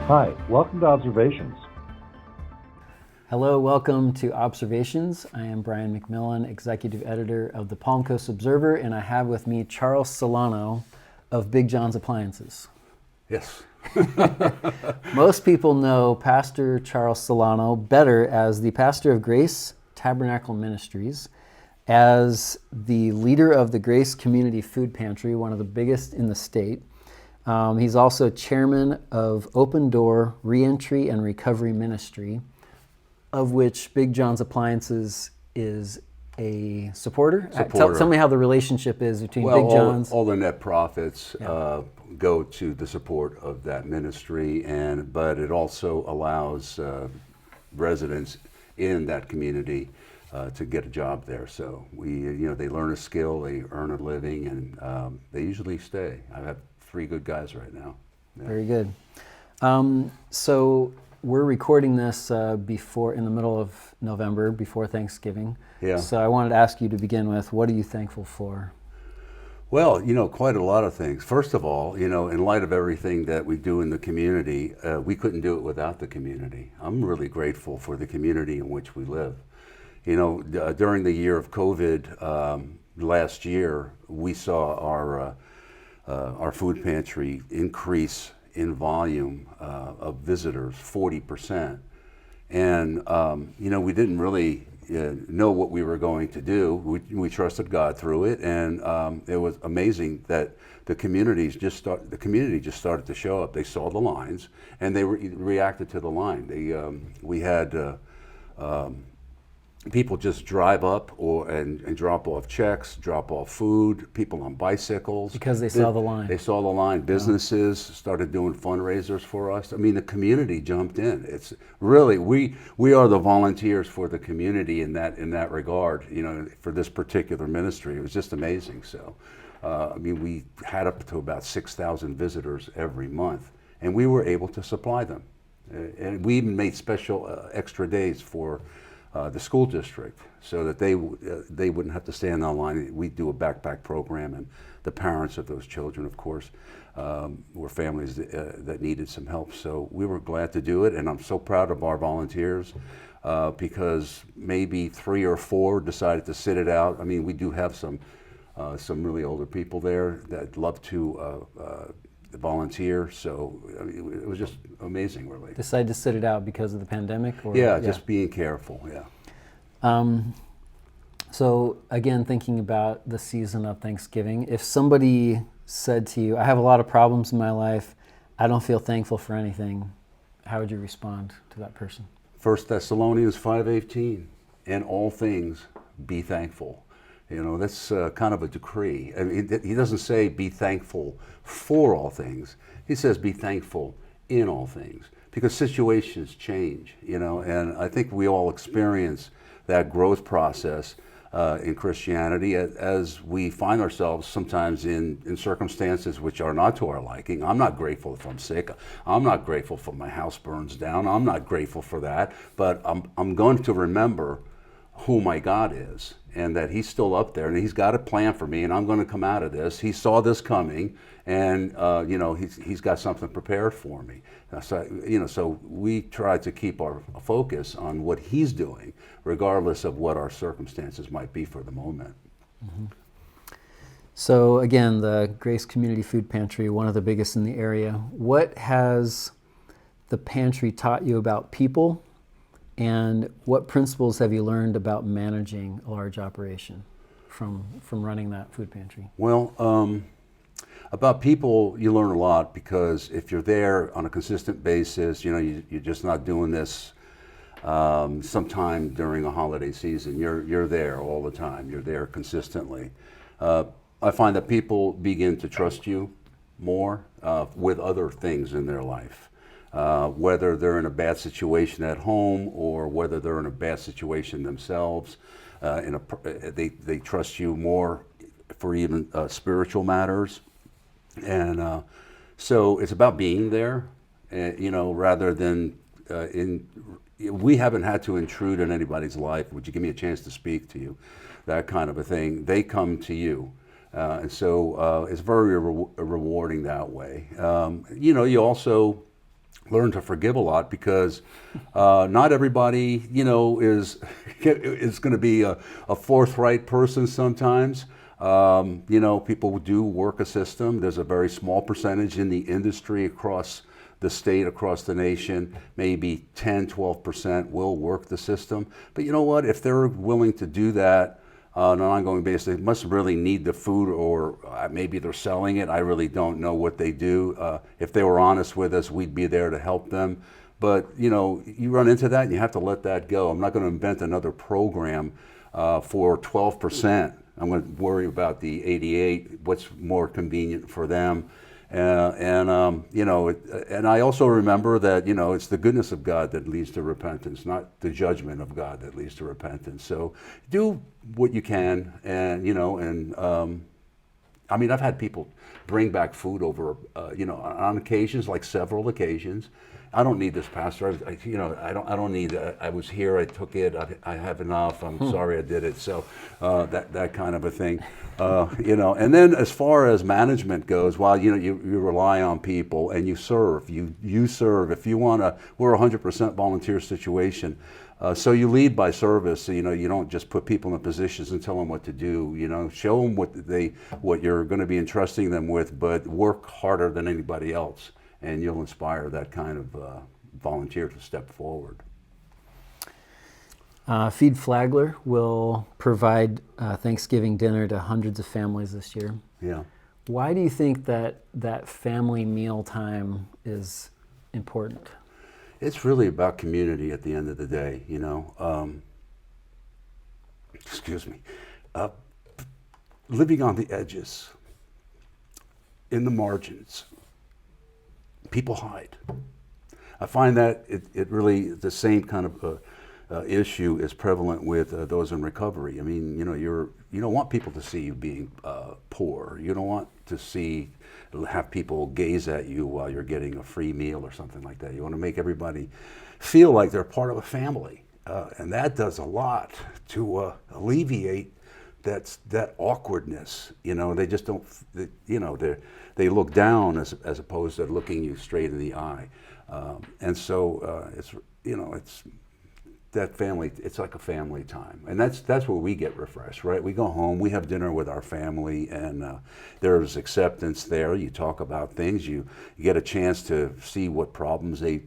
Hi, welcome to Observations. Hello, welcome to Observations. I am Brian McMillan, Executive Editor of the Palm Coast Observer, and I have with me Charles Silano of Big John's Appliances. Yes. Most people know Pastor Charles Silano better as the pastor of Grace Tabernacle Ministries, as the leader of the Grace Community Food Pantry, one of the biggest in the state. He's also chairman of Open Door Reentry and Recovery Ministry, of which Big John's Appliances is a supporter. Tell me how the relationship is between Big John's. All the net profits go to the support of that ministry, but it also allows residents in that community to get a job there. So they learn a skill, they earn a living, and they usually stay. I have 3 good guys right now. Yeah. Very good. So we're recording this in the middle of November, before Thanksgiving. Yeah. So I wanted to ask you to begin with, what are you thankful for? Well, quite a lot of things. First of all, in light of everything that we do in the community, we couldn't do it without the community. I'm really grateful for the community in which we live. During the year of COVID last year, we saw our food pantry increase in volume of visitors 40%. And, we didn't really know what we were going to do. We trusted God through it, and it was amazing that the community just started to show up. They saw the lines, and they reacted to the line. We had people just drive up and drop off checks, drop off food, people on bicycles. Because they saw the line. They saw the line. Businesses started doing fundraisers for us. I mean, the community jumped in. It's really, we are the volunteers for the community in that regard, for this particular ministry. It was just amazing. So, we had up to about 6,000 visitors every month, and we were able to supply them. And we even made special extra days for the school district, so that they wouldn't have to stand on line. We do a backpack program, and the parents of those children, of course, were families that needed some help. So we were glad to do it, and I'm so proud of our volunteers because maybe 3 or 4 decided to sit it out. I mean, we do have some really older people there that love to volunteer, so it was just amazing, really. Decided to sit it out because of the pandemic? Just being careful, yeah. So again, thinking about the season of Thanksgiving, if somebody said to you, I have a lot of problems in my life, I don't feel thankful for anything, how would you respond to that person? 1 Thessalonians 5:18, in all things be thankful. That's kind of a decree. I mean, he doesn't say be thankful for all things. He says be thankful in all things, because situations change, and I think we all experience that growth process in Christianity as we find ourselves sometimes in circumstances which are not to our liking. I'm not grateful if I'm sick. I'm not grateful if my house burns down. I'm not grateful for that, but I'm going to remember who my God is, and that He's still up there, and He's got a plan for me, and I'm going to come out of this. He saw this coming, and He's got something prepared for me. So we try to keep our focus on what He's doing, regardless of what our circumstances might be for the moment. Mm-hmm. So again, the Grace Community Food Pantry, one of the biggest in the area. What has the pantry taught you about people? And what principles have you learned about managing a large operation from running that food pantry? Well, about people, you learn a lot, because if you're there on a consistent basis, you're just not doing this sometime during a holiday season. You're there all the time. You're there consistently. I find that people begin to trust you more with other things in their life. Whether they're in a bad situation at home or whether they're in a bad situation themselves, they trust you more for even spiritual matters, and so it's about being there, rather than we haven't had to intrude in anybody's life. Would you give me a chance to speak to you? That kind of a thing. They come to you. And so it's very rewarding that way. You also learn to forgive a lot, because not everybody, is going to be a forthright person sometimes. People do work a system. There's a very small percentage in the industry across the state, across the nation, maybe 10, 12% will work the system. But you know what? If they're willing to do that on an ongoing basis, they must really need the food, or maybe they're selling it. I really don't know what they do. If they were honest with us, we'd be there to help them. But you run into that and you have to let that go. I'm not going to invent another program for 12%. I'm going to worry about the 88, what's more convenient for them. And I also remember that, it's the goodness of God that leads to repentance, not the judgment of God that leads to repentance. So do what you can, and I've had people bring back food over, on occasions, like several occasions. I don't need this, Pastor. I don't need it. I was here. I took it. I have enough. I'm sorry I did it. So that kind of a thing, And then as far as management goes, while you rely on people and you serve. You serve. If you want to, we're a 100% volunteer situation. So you lead by service. So, you don't just put people in positions and tell them what to do. Show them what you're going to be entrusting them with, but work harder than anybody else. And you'll inspire that kind of volunteer to step forward. Feed Flagler will provide Thanksgiving dinner to hundreds of families this year. Yeah. Why do you think that family meal time is important? It's really about community at the end of the day, excuse me. Living on the edges, in the margins. People hide. I find that it really, the same kind of issue is prevalent with those in recovery. I mean, you don't want people to see you being poor. You don't want to have people gaze at you while you're getting a free meal or something like that. You want to make everybody feel like they're part of a family. And that does a lot to alleviate that awkwardness. They just don't, they look down as opposed to looking you straight in the eye. And so it's that family, it's like a family time. And that's where we get refreshed, right? We go home, we have dinner with our family, and there's acceptance there. You talk about things, you get a chance to see what problems they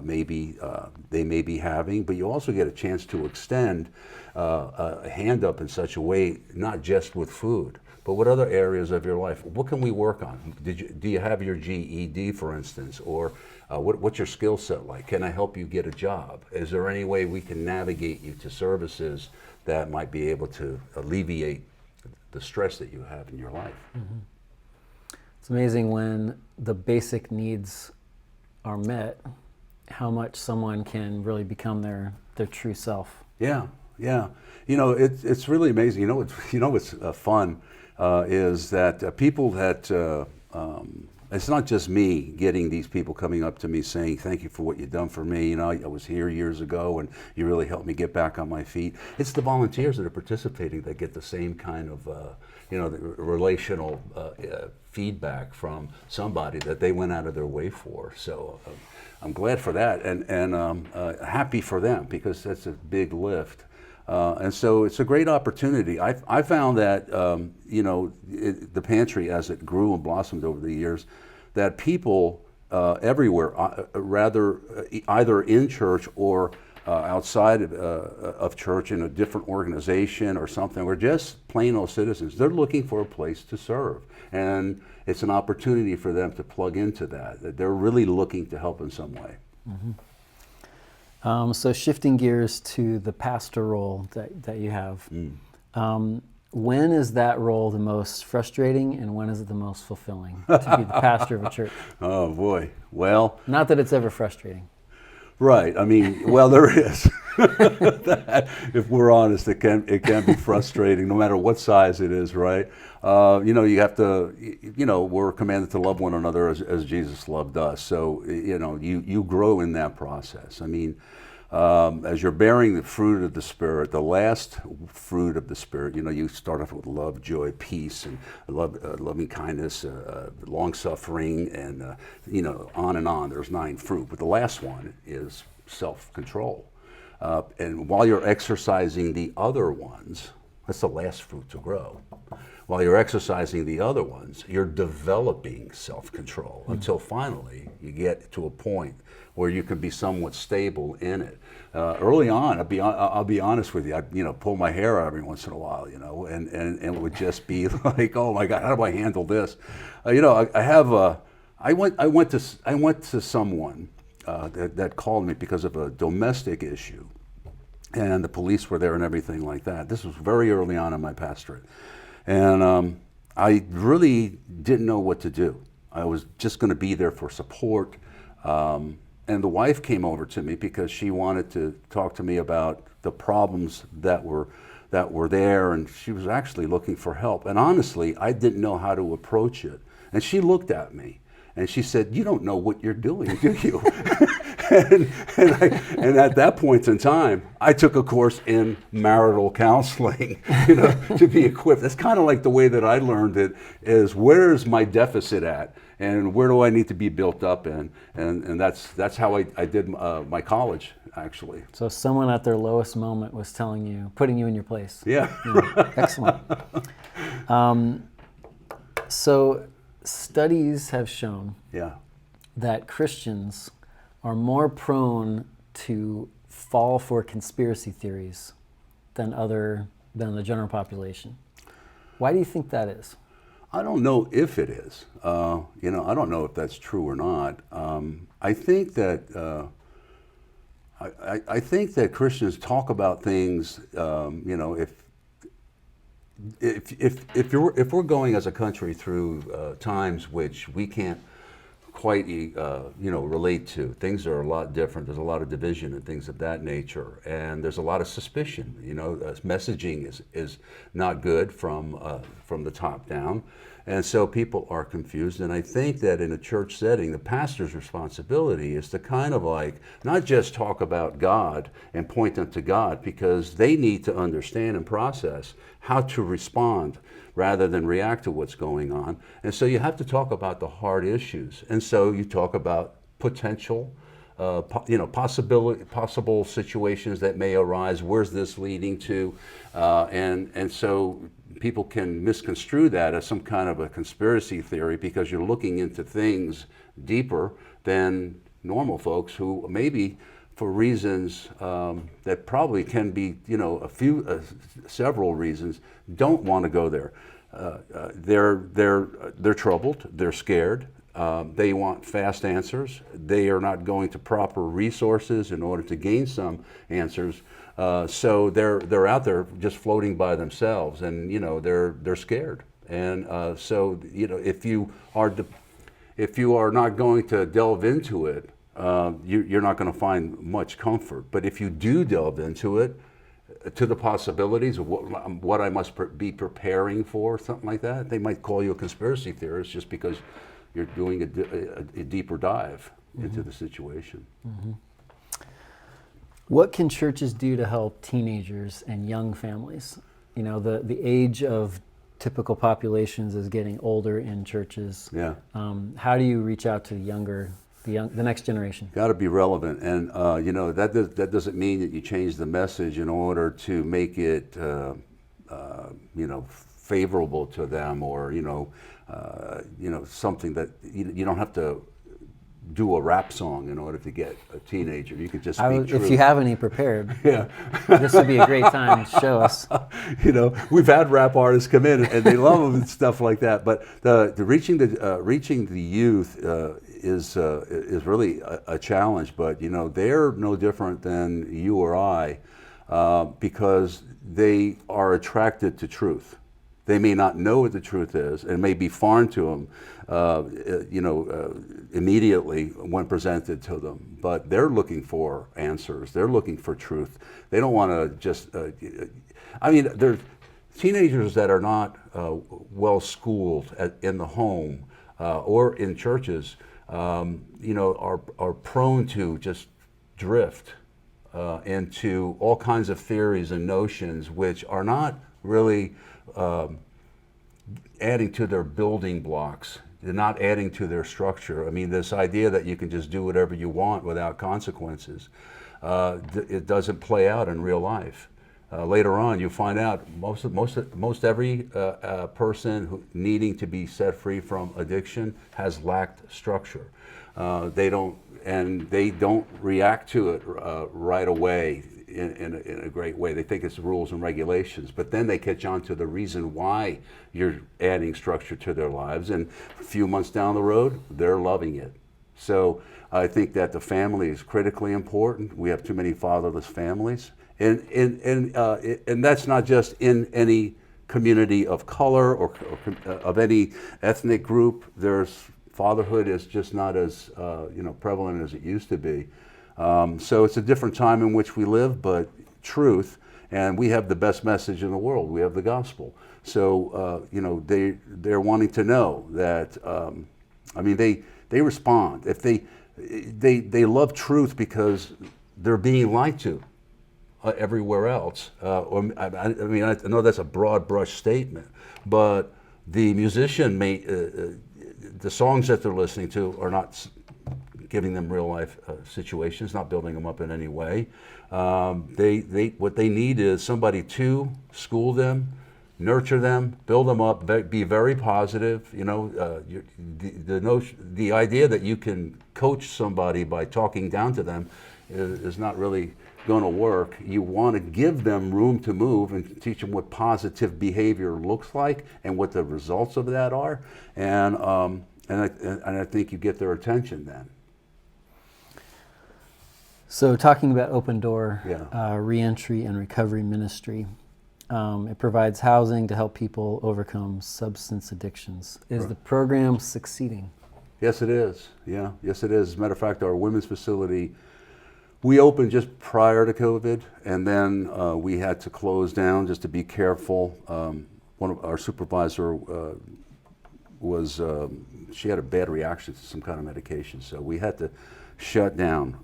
may be having, but you also get a chance to extend a hand up in such a way, not just with food, but what other areas of your life? What can we work on? Do you have your GED, for instance, or what's your skill set like? Can I help you get a job? Is there any way we can navigate you to services that might be able to alleviate the stress that you have in your life? Mm-hmm. It's amazing when the basic needs are met, how much someone can really become their true self. Yeah. It's really amazing. What's fun is that people that it's not just me getting these people coming up to me saying, thank you for what you've done for me. I was here years ago and you really helped me get back on my feet. It's the volunteers that are participating that get the same kind of, the relational feedback from somebody that they went out of their way for. So I'm glad for that and happy for them, because that's a big lift. And so it's a great opportunity. I found that, the pantry, as it grew and blossomed over the years, that people everywhere, either in church or outside of church in a different organization or something, or just plain old citizens, they're looking for a place to serve. And it's an opportunity for them to plug into that they're really looking to help in some way. Mm-hmm. So shifting gears to the pastor role that you have, when is that role the most frustrating and when is it the most fulfilling to be the pastor of a church? Oh boy, well. Not that it's ever frustrating. Right, I mean, well, there is. If we're honest, it can be frustrating no matter what size it is, right? You have to, we're commanded to love one another as Jesus loved us. So, you grow in that process. I mean, as you're bearing the fruit of the Spirit, the last fruit of the Spirit, you start off with love, joy, peace, and loving kindness, long-suffering, and, on and on. There's 9 fruit. But the last one is self-control. And while you're exercising the other ones, that's the last fruit to grow. While you're exercising the other ones, you're developing self-control until finally you get to a point where you can be somewhat stable in it. Early on, I'll be honest with you, I'd pull my hair out every once in a while, and it would just be like, oh my God, how do I handle this? I went to someone that called me because of a domestic issue, and the police were there and everything like that. This was very early on in my pastorate. And I really didn't know what to do. I was just going to be there for support. And the wife came over to me because she wanted to talk to me about the problems that were there, and she was actually looking for help. And honestly, I didn't know how to approach it. And she looked at me and she said, "You don't know what you're doing, do you?" and at that point in time, I took a course in marital counseling, to be equipped. That's kind of like the way that I learned it, is where's my deficit at, and where do I need to be built up in, and that's how I did my college, actually. So someone at their lowest moment was telling you, putting you in your place. Yeah. Excellent. So studies have shown that Christians are more prone to fall for conspiracy theories than the general population. Why do you think that is? I don't know if it is. I don't know if that's true or not. I think that I think that Christians talk about things. If we're going as a country through times which we can't quite relate to, things are a lot different. There's a lot of division and things of that nature, and there's a lot of suspicion. Messaging is not good from the top down, and so people are confused. And I think that in a church setting, the pastor's responsibility is to kind of like not just talk about God and point them to God, because they need to understand and process how to respond rather than react to what's going on. And so you have to talk about the hard issues. And so you talk about potential, possible situations that may arise. Where's this leading to? And so people can misconstrue that as some kind of a conspiracy theory, because you're looking into things deeper than normal folks who maybe, for reasons that probably can be, several reasons, don't want to go there. They're troubled. They're scared. They want fast answers. They are not going to proper resources in order to gain some answers. So they're out there just floating by themselves, and they're scared. And so if you are not going to delve into it, you're not going to find much comfort. But if you do delve into it, to the possibilities of what I must be preparing for, something like that, they might call you a conspiracy theorist just because you're doing a deeper dive into the situation. Mm-hmm. What can churches do to help teenagers and young families? The age of typical populations is getting older in churches. Yeah. How do you reach out to the next generation? Got to be relevant, and that doesn't mean that you change the message in order to make it favorable to them, or something that you don't have to do a rap song in order to get a teenager. You could just speak truth. If you have any prepared, yeah, this would be a great time to show us. We've had rap artists come in and they love them and stuff like that. But the reaching the youth is really a challenge. But they're no different than you or I, because they are attracted to truth. They may not know what the truth is, and may be foreign to them, immediately when presented to them. But they're looking for answers. They're looking for truth. They don't want to just. They're teenagers that are not well schooled in the home or in churches. Are prone to just drift. into all kinds of theories and notions which are not really adding to their building blocks. They're not adding to their structure. I mean, this idea that you can just do whatever you want without consequences, it doesn't play out in real life. Later on, you find out most every person needing to be set free from addiction has lacked structure. They don't react to it right away in a great way. They think it's rules and regulations, but then they catch on to the reason why you're adding structure to their lives, and a few months down the road, they're loving it. So I think that the family is critically important. We have too many fatherless families, and that's not just in any community of color or of any ethnic group. Fatherhood is just not as prevalent as it used to be. So it's a different time in which we live, but truth, and we have the best message in the world. We have the gospel. So they're wanting to know that. They respond if they love truth because they're being lied to everywhere else. I know that's a broad brush statement, but the musician the songs that they're listening to are not giving them real life situations, not building them up in any way. What they need is somebody to school them, nurture them, build them up, be very positive. The idea that you can coach somebody by talking down to them is not really going to work. You want to give them room to move and teach them what positive behavior looks like and what the results of that are, and I think you get their attention then. So talking about Open Door, Yeah. Reentry and Recovery Ministry, it provides housing to help people overcome substance addictions. Is the program succeeding? Yes, it is. Yeah, yes, it is. As a matter of fact, our women's facility, we opened just prior to COVID, and then we had to close down just to be careful. One of our supervisor she had a bad reaction to some kind of medication, so we had to shut down.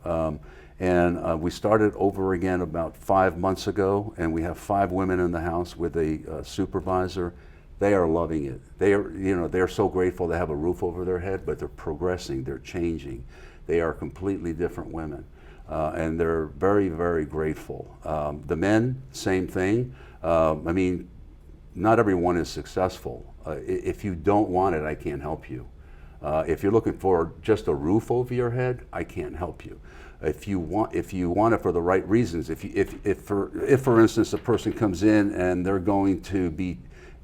And we started over again about 5 months ago, and we have 5 women in the house with a supervisor. They are loving it. They're so grateful to have a roof over their head, but they're progressing, they're changing. They are completely different women, and they're very, very grateful. The men, same thing. Not everyone is successful. If you don't want it, I can't help you. If you're looking for just a roof over your head, I can't help you. If you want it for the right reasons, if for instance a person comes in and they're going to be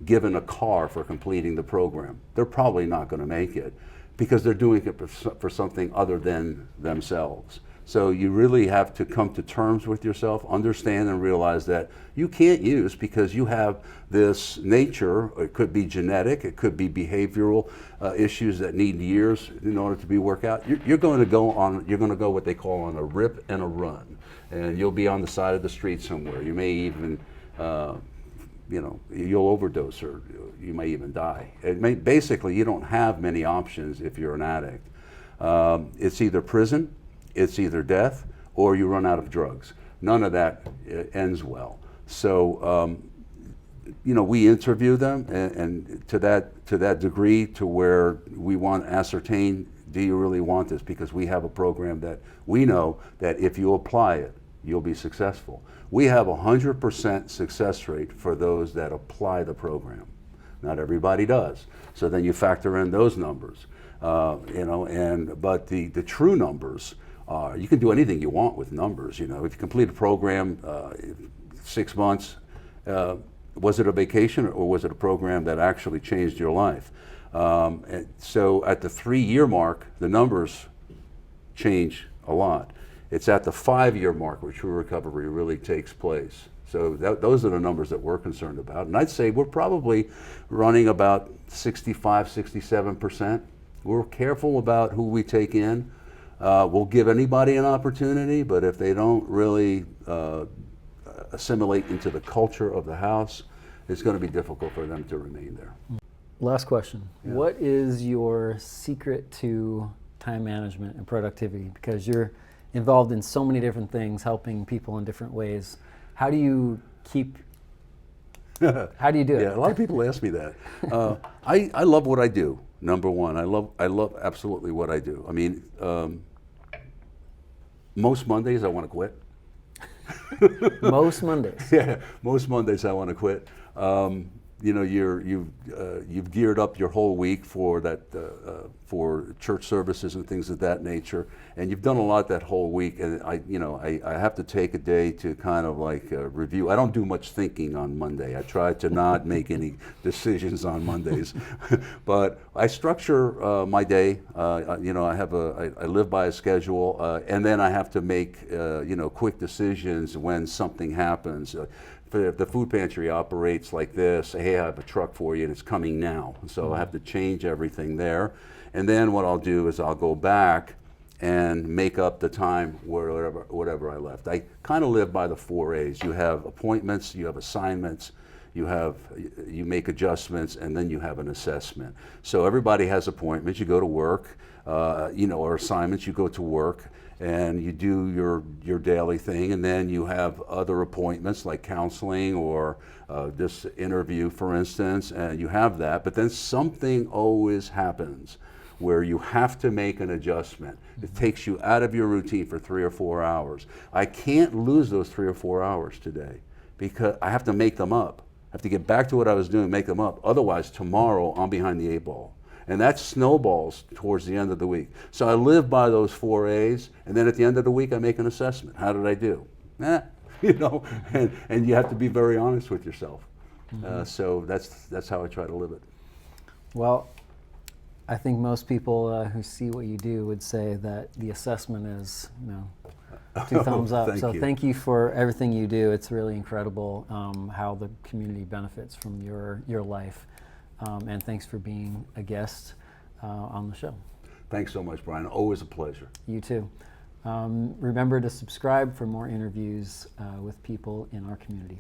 given a car for completing the program, they're probably not going to make it because they're doing it for something other than themselves. So you really have to come to terms with yourself, understand and realize that you can't use because you have this nature. It could be genetic, it could be behavioral issues that need years in order to be worked out. You're going to go what they call on a rip and a run, and you'll be on the side of the street somewhere. You may even you'll overdose or you may even die. Basically, you don't have many options if you're an addict. It's either prison, it's either death, or you run out of drugs. None of that ends well. So, we interview them, and to that degree, to where we want to ascertain, do you really want this? Because we have a program that we know that if you apply it, you'll be successful. We have 100% success rate for those that apply the program. Not everybody does. So then you factor in those numbers, but the true numbers. You can do anything you want with numbers. If you complete a program 6 months, was it a vacation or was it a program that actually changed your life? So at the 3-year mark, the numbers change a lot. It's at the 5-year mark where true recovery really takes place. So those are the numbers that we're concerned about. And I'd say we're probably running about 65, 67%. We're careful about who we take in. We'll give anybody an opportunity, but if they don't really assimilate into the culture of the house, it's going to be difficult for them to remain there. Last question. Yeah. What is your secret to time management and productivity? Because you're involved in so many different things, helping people in different ways. How do you keep? How do you do it? Yeah, a lot of people ask me that. I love what I do. Number one, I love absolutely what I do. I mean, most Mondays I want to quit. Most Mondays. Yeah, most Mondays I want to quit. You know, you've geared up your whole week for that, for church services and things of that nature, and you've done a lot that whole week. And I have to take a day to kind of like review. I don't do much thinking on Monday. I try to not make any decisions on Mondays, but I structure my day. You know, I live by a schedule, and then I have to make quick decisions when something happens. If the food pantry operates like this, hey, I have a truck for you and it's coming now. So I have to change everything there. And then what I'll do is I'll go back and make up the time whatever I left. I kind of live by the 4 A's. You have appointments, you have assignments, you make adjustments, and then you have an assessment. So everybody has appointments. You go to work, or assignments. You go to work and you do your daily thing, and then you have other appointments like counseling or this interview, for instance, and you have that. But then something always happens where you have to make an adjustment. It takes you out of your routine for 3 or 4 hours. I can't lose those 3 or 4 hours today because I have to make them up. I have to get back to what I was doing, make them up. Otherwise, tomorrow I'm behind the 8 ball. And that snowballs towards the end of the week. So I live by those 4 A's, and then at the end of the week I make an assessment. How did I do? And you have to be very honest with yourself. So that's how I try to live it. Well, I think most people who see what you do would say that the assessment is, 2 thumbs up. Thank you for everything you do. It's really incredible how the community benefits from your life. And thanks for being a guest on the show. Thanks so much, Brian. Always a pleasure. You too. Remember to subscribe for more interviews with people in our community.